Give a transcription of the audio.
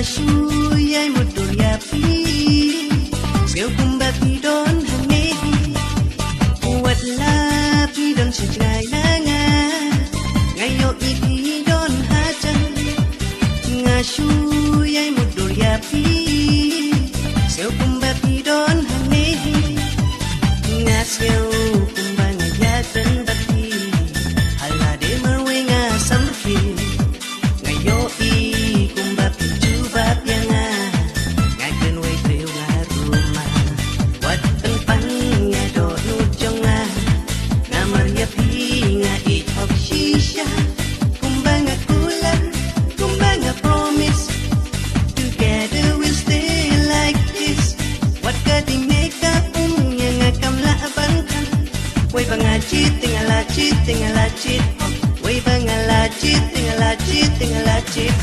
Suyai motor ya pi Seo kumba pi don hane Kuat la pi don sejai nanga Ngayo pi don hajan Suyai motor ya pi Seo kumba pi don hane Seo kumba ngayatan bati Halade marwe nga samki Ngayo kumba pi Tinggal cit, wei bangala cit, tinggal cit, tinggal cit,